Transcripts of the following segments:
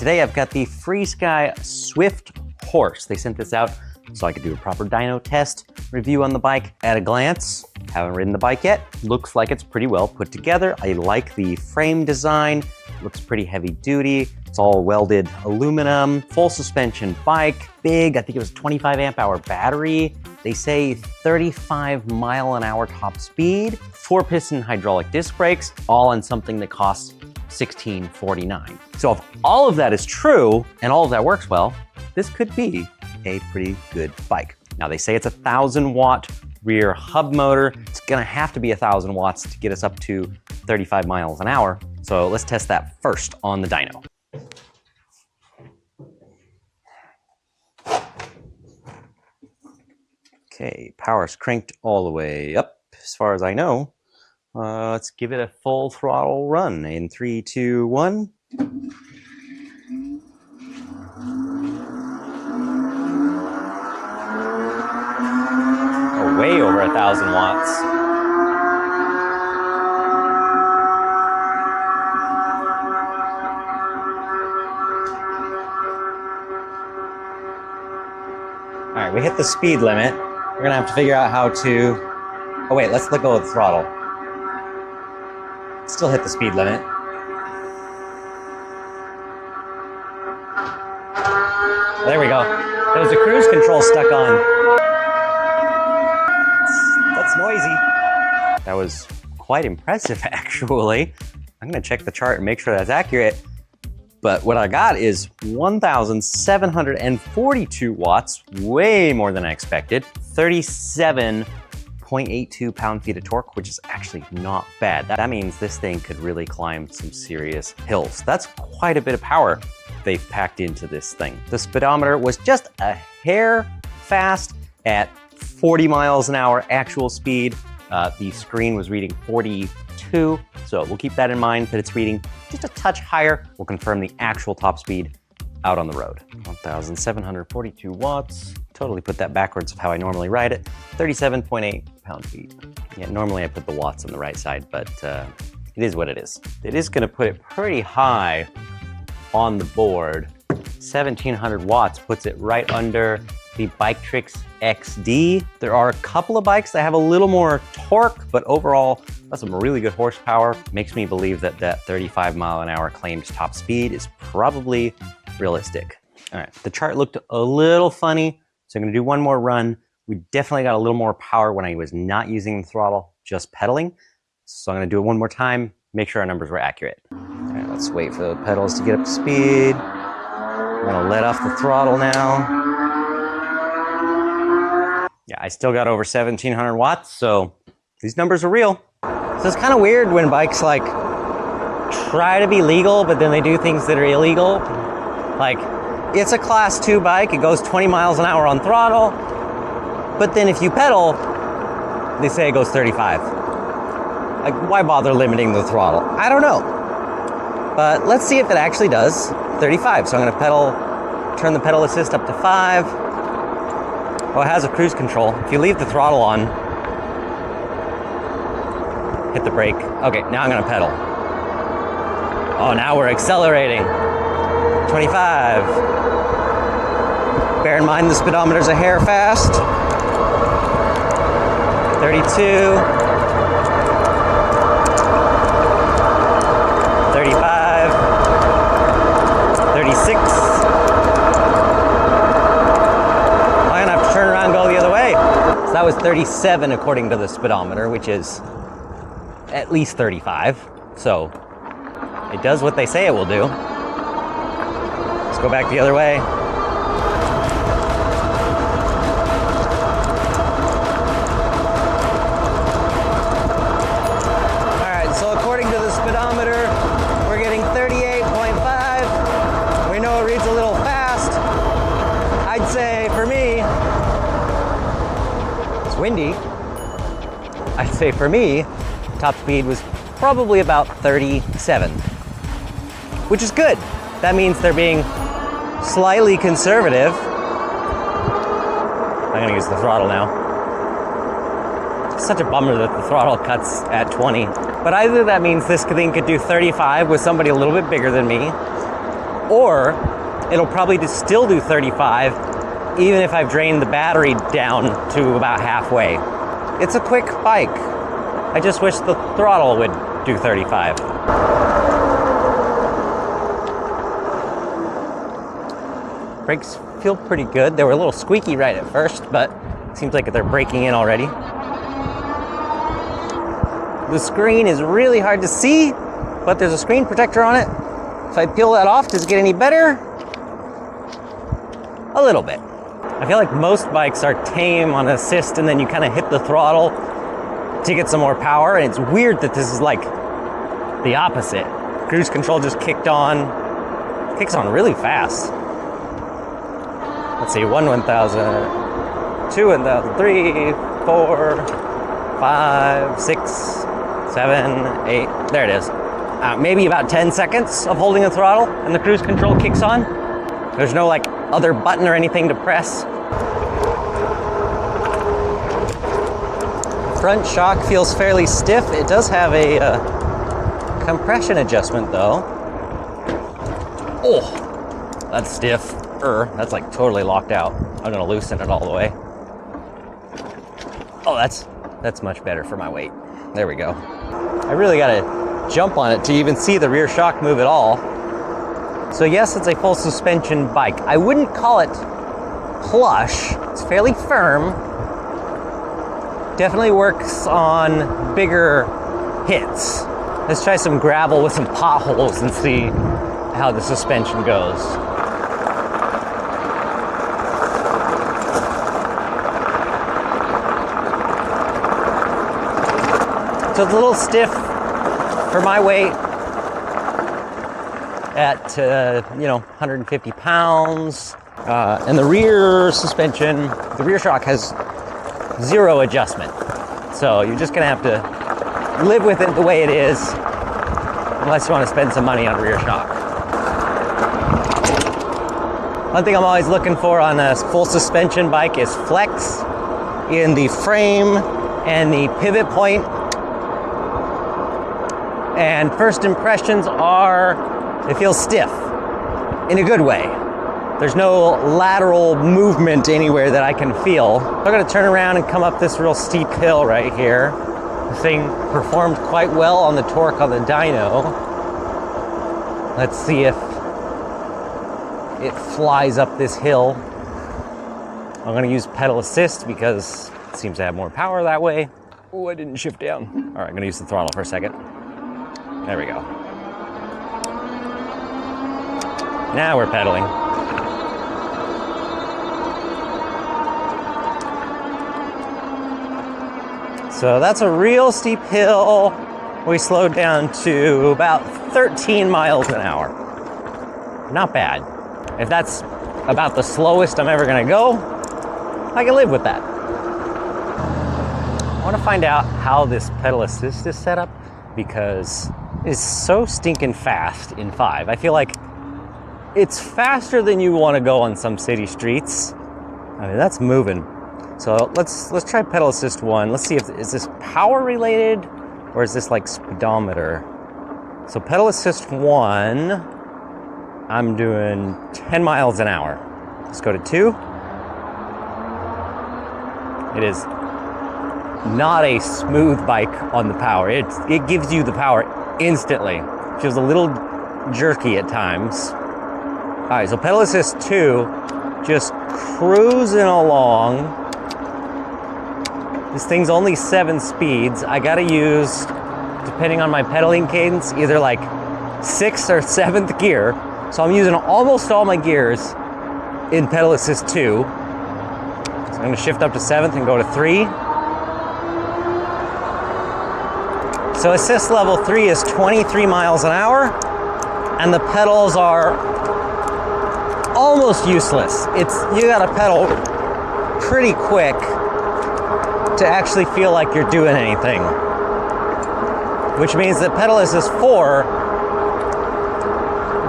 Today I've got the Freesky Swift Horse. They sent this out so I could do a proper dyno test review on the bike at a glance. Haven't ridden the bike yet. Looks like it's pretty well put together. I like the frame design. Looks pretty heavy duty. It's all welded aluminum, full suspension bike, big, I think it was 25 amp hour battery. They say 35 mile an hour top speed, 4-piston hydraulic disc brakes, all on something that costs $1649. So if all of that is true and all of that works well, this could be a pretty good bike. Now they say it's a 1,000-watt rear hub motor. It's gonna have to be 1,000 watts to get us up to 35 miles an hour. So let's test that first on the dyno. Okay, power's cranked all the way up as far as I know. Let's give it a full throttle run in 3, 2, 1. Oh, way over 1,000 watts. All right, we hit the speed limit. We're gonna have to figure out how to, oh wait, let's let go of the throttle. Still hit the speed limit. There we go. There was a cruise control stuck on. That's noisy. That was quite impressive, actually. I'm gonna check the chart and make sure that's accurate. But what I got is 1,742 watts, way more than I expected. 37.82 pound-feet of torque, which is actually not bad. That means this thing could really climb some serious hills. That's quite a bit of power they've packed into this thing. The speedometer was just a hair fast at 40 miles an hour actual speed. The screen was reading 42, so we'll keep that in mind, that it's reading just a touch higher. We'll confirm the actual top speed out on the road. 1,742 watts. Totally put that backwards of how I normally ride it. 37.8 pound-feet. Yeah, normally I put the watts on the right side, but it is what it is. It is gonna put it pretty high on the board. 1,700 watts puts it right under the Biketrix XD. There are a couple of bikes that have a little more torque, but overall, that's some really good horsepower. Makes me believe that that 35 mile an hour claimed top speed is probably realistic. All right, the chart looked a little funny, so I'm gonna do one more run. We definitely got a little more power when I was not using the throttle, just pedaling. So I'm gonna do it one more time, make sure our numbers were accurate. All right, let's wait for the pedals to get up to speed. I'm gonna let off the throttle now. Yeah, I still got over 1,700 watts, so these numbers are real. So it's kind of weird when bikes like try to be legal, but then they do things that are illegal. Like, it's a class 2 bike, it goes 20 miles an hour on throttle, but then if you pedal, they say it goes 35. Like, why bother limiting the throttle? I don't know. But let's see if it actually does 35. So I'm gonna turn the pedal assist up to 5. Oh, it has a cruise control. If you leave the throttle on, hit the brake. Okay, now I'm gonna pedal. Oh, now we're accelerating. 25. Bear in mind the speedometer's a hair fast. 32. 35. 36. I'm gonna have to turn around and go the other way. So that was 37 according to the speedometer, which is at least 35. So it does what they say it will do. Let's go back the other way. All right, so according to the speedometer, we're getting 38.5. We know it reads a little fast. I'd say for me, it's windy. I'd say for me, top speed was probably about 37, which is good. That means they're being slightly conservative. I'm gonna use the throttle now. It's such a bummer that the throttle cuts at 20. But either that means this thing could do 35 with somebody a little bit bigger than me, or it'll probably still do 35 even if I've drained the battery down to about halfway. It's a quick bike. I just wish the throttle would do 35. Brakes feel pretty good. They were a little squeaky right at first, but it seems like they're breaking in already. The screen is really hard to see, but there's a screen protector on it. If I peel that off, does it get any better? A little bit. I feel like most bikes are tame on assist and then you kind of hit the throttle to get some more power, and it's weird that this is like the opposite. Cruise control just kicks on really fast. Let's see, 1,000, 2,000, 3, 4, 5, 6, 7, 8, there it is. Maybe about 10 seconds of holding the throttle and the cruise control kicks on. There's no like other button or anything to press. Front shock feels fairly stiff. It does have a compression adjustment though. Oh, that's stiff. That's like totally locked out. I'm gonna loosen it all the way. Oh, that's much better for my weight. There we go. I really gotta jump on it to even see the rear shock move at all. So yes, it's a full suspension bike. I wouldn't call it plush. It's fairly firm. Definitely works on bigger hits. Let's try some gravel with some potholes and see how the suspension goes. So it's a little stiff for my weight at 150 pounds. And the rear suspension, the rear shock has zero adjustment. So you're just gonna have to live with it the way it is, unless you want to spend some money on rear shock. One thing I'm always looking for on a full suspension bike is flex in the frame and the pivot point. And first impressions are, it feels stiff in a good way. There's no lateral movement anywhere that I can feel. I'm gonna turn around and come up this real steep hill right here. The thing performed quite well on the torque on the dyno. Let's see if it flies up this hill. I'm gonna use pedal assist because it seems to have more power that way. Oh, I didn't shift down. All right, I'm gonna use the throttle for a second. There we go. Now we're pedaling. So that's a real steep hill. We slowed down to about 13 miles an hour. Not bad. If that's about the slowest I'm ever gonna go, I can live with that. I wanna find out how this pedal assist is set up because it's so stinking fast in 5. I feel like it's faster than you wanna go on some city streets. I mean, that's moving. So let's try pedal assist 1. Let's see is this power related or is this like speedometer? So pedal assist 1, I'm doing 10 miles an hour. Let's go to 2. It is not a smooth bike on the power. It gives you the power instantly. It feels a little jerky at times. All right, so pedal assist 2, just cruising along. This thing's only 7 speeds. I gotta use, depending on my pedaling cadence, either like 6th or 7th gear. So I'm using almost all my gears in pedal assist 2. So I'm gonna shift up to 7th and go to 3. So assist level 3 is 23 miles an hour, and the pedals are almost useless. You gotta pedal pretty quick to actually feel like you're doing anything. Which means that pedal assist 4,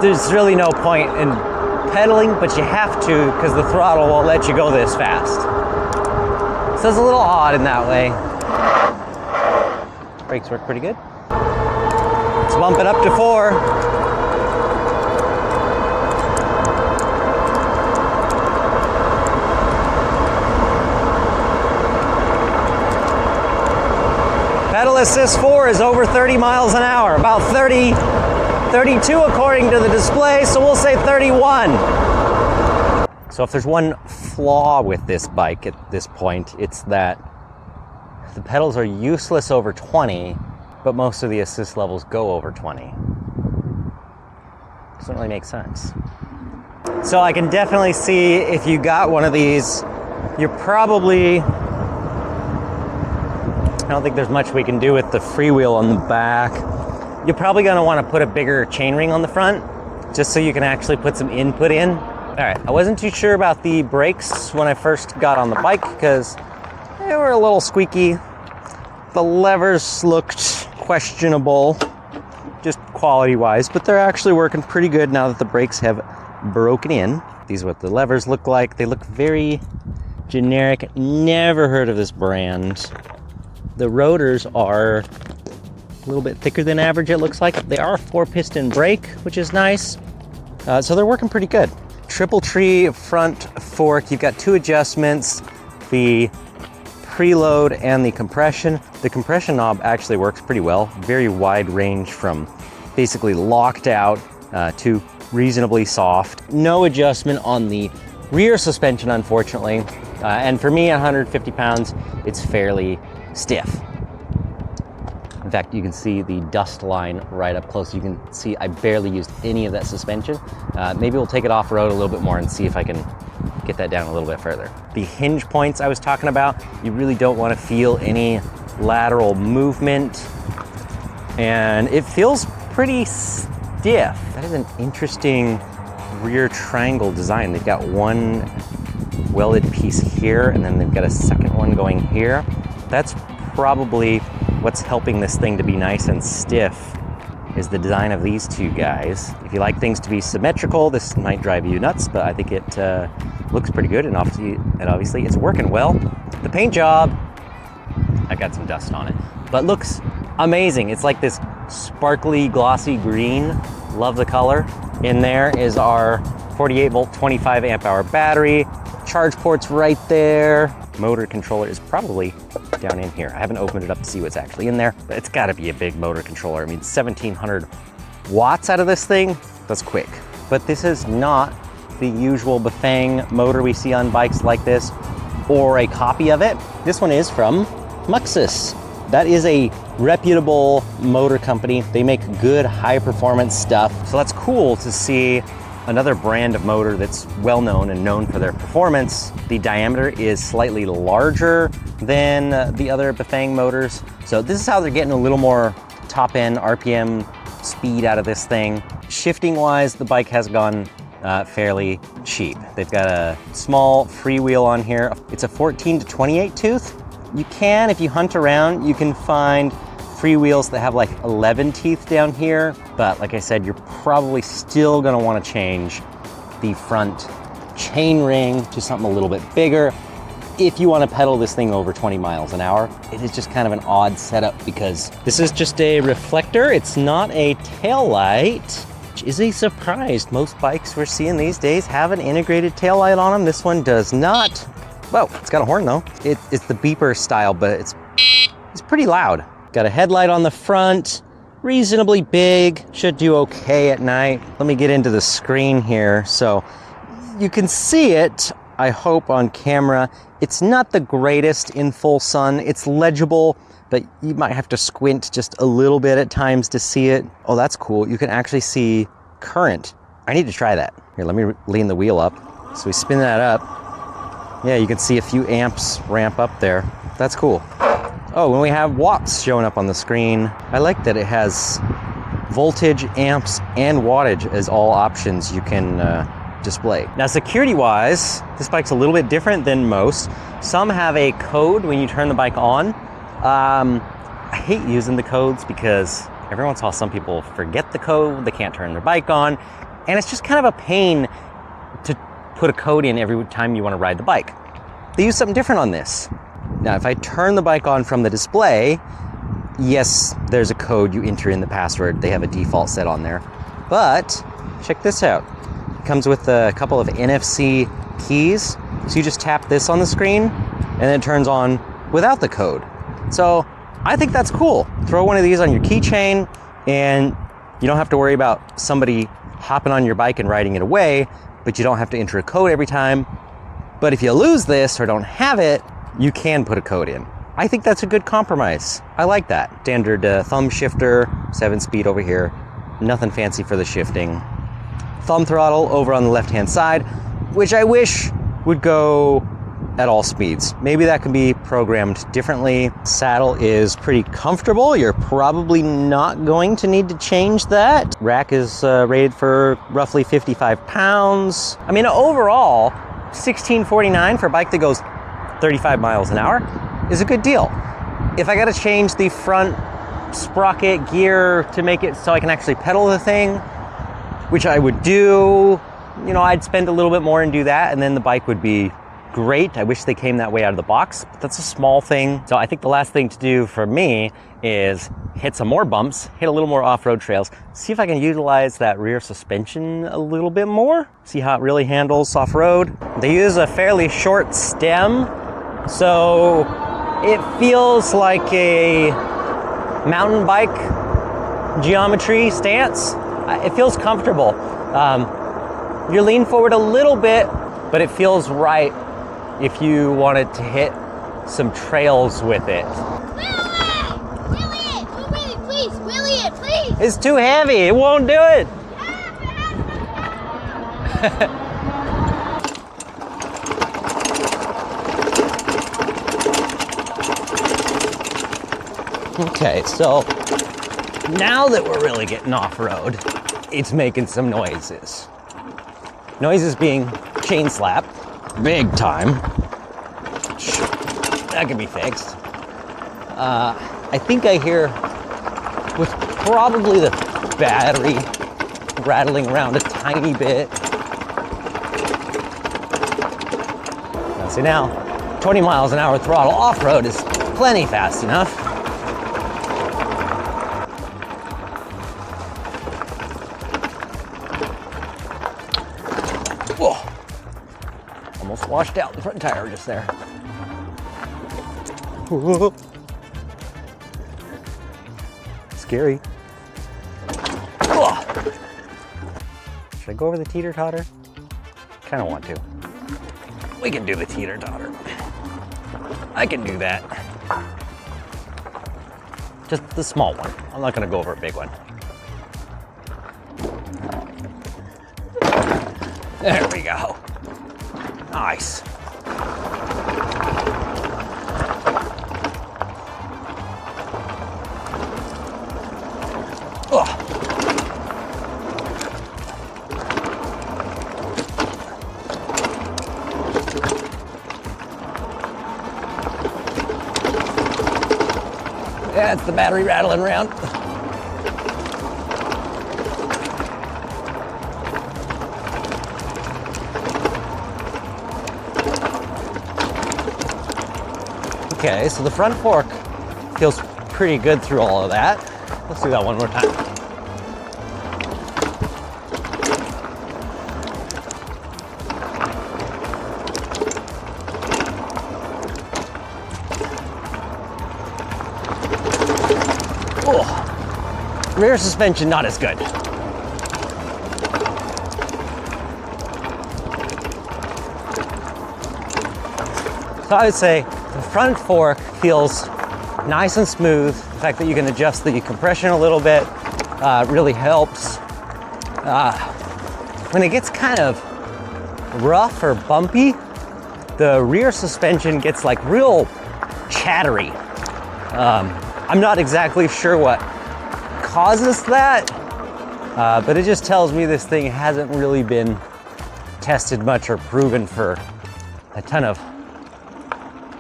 there's really no point in pedaling, but you have to because the throttle won't let you go this fast. So it's a little odd in that way. Brakes work pretty good. Let's bump it up to 4. Assist 4 is over 30 miles an hour, about 30, 32 according to the display, so we'll say 31. So if there's one flaw with this bike at this point, it's that the pedals are useless over 20, but most of the assist levels go over 20. Doesn't really make sense. So I can definitely see if you got one of these, you're probably, I don't think there's much we can do with the freewheel on the back. You're probably gonna wanna put a bigger chainring on the front, just so you can actually put some input in. All right, I wasn't too sure about the brakes when I first got on the bike because they were a little squeaky. The levers looked questionable, just quality-wise, but they're actually working pretty good now that the brakes have broken in. These are what the levers look like. They look very generic. Never heard of this brand. The rotors are a little bit thicker than average, it looks like. They are a 4-piston brake, which is nice. So they're working pretty good. Triple tree front fork. You've got 2 adjustments, the preload and the compression. The compression knob actually works pretty well. Very wide range from basically locked out to reasonably soft. No adjustment on the rear suspension, unfortunately. And for me, 150 pounds, it's fairly stiff. In fact, you can see the dust line right up close. You can see I barely used any of that suspension. Maybe we'll take it off-road a little bit more and see if I can get that down a little bit further. The hinge points I was talking about, you really don't want to feel any lateral movement. And it feels pretty stiff. That is an interesting rear triangle design. They've got one welded piece here, and then they've got a second one going here. That's probably what's helping this thing to be nice and stiff, is the design of these 2 guys. If you like things to be symmetrical, this might drive you nuts, but I think it looks pretty good, and obviously it's working well. The paint job, I got some dust on it, but looks amazing. It's like this sparkly, glossy green. Love the color. In there is our 48 volt, 25 amp hour battery. Charge port's right there. Motor controller is probably down in here. I haven't opened it up to see what's actually in there, but it's gotta be a big motor controller. I mean, 1700 watts out of this thing, that's quick. But this is not the usual Bafang motor we see on bikes like this, or a copy of it. This one is from Muxus. That is a reputable motor company. They make good high performance stuff. So that's cool to see another brand of motor that's well known and known for their performance. The diameter is slightly larger than the other Bafang motors. So this is how they're getting a little more top end RPM speed out of this thing. Shifting wise, the bike has gone fairly cheap. They've got a small freewheel on here. It's a 14 to 28 tooth. You can, if you hunt around, you can find freewheels that have like 11 teeth down here, but like I said, you're probably still gonna wanna change the front chain ring to something a little bit bigger if you wanna pedal this thing over 20 miles an hour. It is just kind of an odd setup because this is just a reflector. It's not a tail light, which is a surprise. Most bikes we're seeing these days have an integrated tail light on them. This one does not. Whoa, it's got a horn though. It's the beeper style, but it's pretty loud. Got a headlight on the front, reasonably big, should do okay at night. Let me get into the screen here so you can see it, I hope, on camera. It's not the greatest in full sun. It's legible, but you might have to squint just a little bit at times to see it. Oh, that's cool. You can actually see current. I need to try that. Here, let me lean the wheel up. So we spin that up. Yeah, you can see a few amps ramp up there. That's cool. Oh, and we have watts showing up on the screen. I like that it has voltage, amps, and wattage as all options you can display. Now, security-wise, this bike's a little bit different than most. Some have a code when you turn the bike on. I hate using the codes because every once in a while some people forget the code, they can't turn their bike on, and it's just kind of a pain to put a code in every time you want to ride the bike. They use something different on this. Now, if I turn the bike on from the display, yes, there's a code. You enter in the password. They have a default set on there. But check this out. It comes with a couple of NFC keys. So you just tap this on the screen, and then it turns on without the code. So I think that's cool. Throw one of these on your keychain and you don't have to worry about somebody hopping on your bike and riding it away, but you don't have to enter a code every time. But if you lose this or don't have it, you can put a code in. I think that's a good compromise. I like that. Standard thumb shifter, 7-speed over here. Nothing fancy for the shifting. Thumb throttle over on the left-hand side, which I wish would go at all speeds. Maybe that can be programmed differently. Saddle is pretty comfortable. You're probably not going to need to change that. Rack is rated for roughly 55 pounds. I mean, overall, $16.49 for a bike that goes 35 miles an hour is a good deal. If I gotta change the front sprocket gear to make it so I can actually pedal the thing, which I would do, you know, I'd spend a little bit more and do that, and then the bike would be great. I wish they came that way out of the box, but that's a small thing. So I think the last thing to do for me is hit some more bumps, hit a little more off-road trails, see if I can utilize that rear suspension a little bit more, see how it really handles off-road. They use a fairly short stem, so it feels like a mountain bike geometry stance. It feels comfortable. You lean forward a little bit, but it feels right if you wanted to hit some trails with it. Wheel it, please, wheel it, please. It's too heavy, it won't do it. Okay, so now that we're really getting off-road, it's making some noises. Noises being chain slap, big time. That can be fixed. I think I hear with probably the battery rattling around a tiny bit. Now see now, 20 miles an hour throttle off-road is plenty fast enough. Whoa. Almost washed out the front tire just there. Whoa. Scary. Whoa. Should I go over the teeter-totter? Kind of want to. We can do the teeter-totter. I can do that. Just the small one. I'm not going to go over a big one. There we go. Nice. Oh. Yeah, it's the battery rattling around. Okay, so the front fork feels pretty good through all of that. Let's do that one more time. Oh, rear suspension not as good. So I would say the front fork feels nice and smooth. The fact that you can adjust the compression a little bit really helps. When it gets kind of rough or bumpy, the rear suspension gets like real chattery. I'm not exactly sure what causes that, but it just tells me this thing hasn't really been tested much or proven for a ton of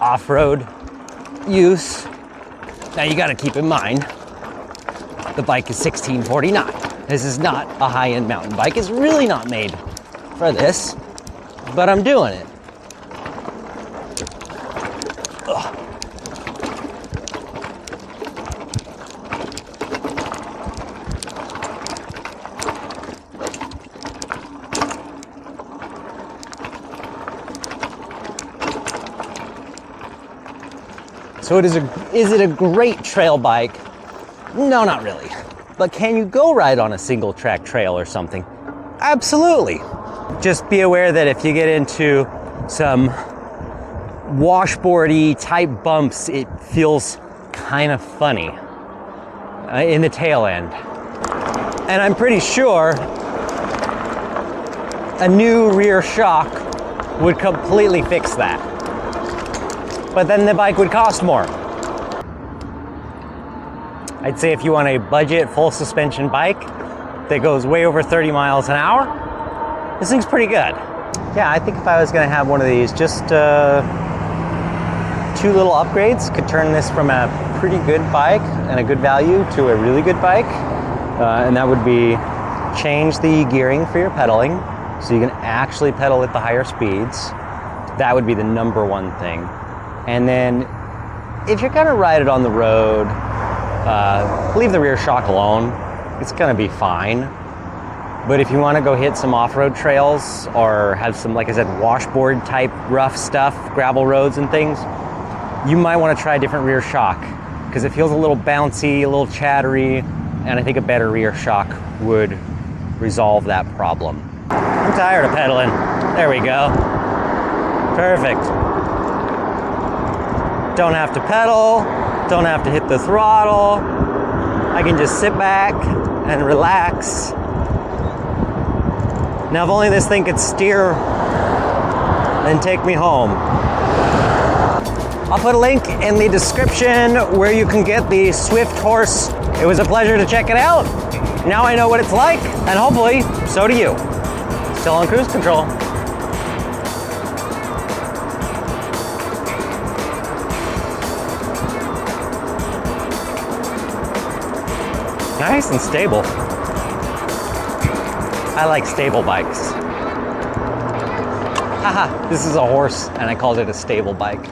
off-road use. Now you gotta keep in mind, the bike is $16.49. This is not a high-end mountain bike. It's really not made for this, but I'm doing it. Ugh. So is it a great trail bike? No, not really. But can you go ride on a single track trail or something? Absolutely. Just be aware that if you get into some washboardy type bumps, it feels kind of funny in the tail end. And I'm pretty sure a new rear shock would completely fix that. But then the bike would cost more. I'd say if you want a budget full suspension bike that goes way over 30 miles an hour, this thing's pretty good. Yeah, I think if I was gonna have one of these, just 2 little upgrades could turn this from a pretty good bike and a good value to a really good bike. And that would be change the gearing for your pedaling so you can actually pedal at the higher speeds. That would be the #1 thing. And then if you're gonna ride it on the road, leave the rear shock alone. It's gonna be fine. But if you wanna go hit some off-road trails or have some, like I said, washboard type rough stuff, gravel roads and things, you might wanna try a different rear shock because it feels a little bouncy, a little chattery, and I think a better rear shock would resolve that problem. I'm tired of pedaling. There we go. Perfect. Don't have to pedal, don't have to hit the throttle. I can just sit back and relax. Now, if only this thing could steer and take me home. I'll put a link in the description where you can get the Swift Horse. It was a pleasure to check it out. Now I know what it's like, and hopefully, so do you. Still on cruise control. Nice and stable. I like stable bikes. Haha, this is a horse and I called it a stable bike.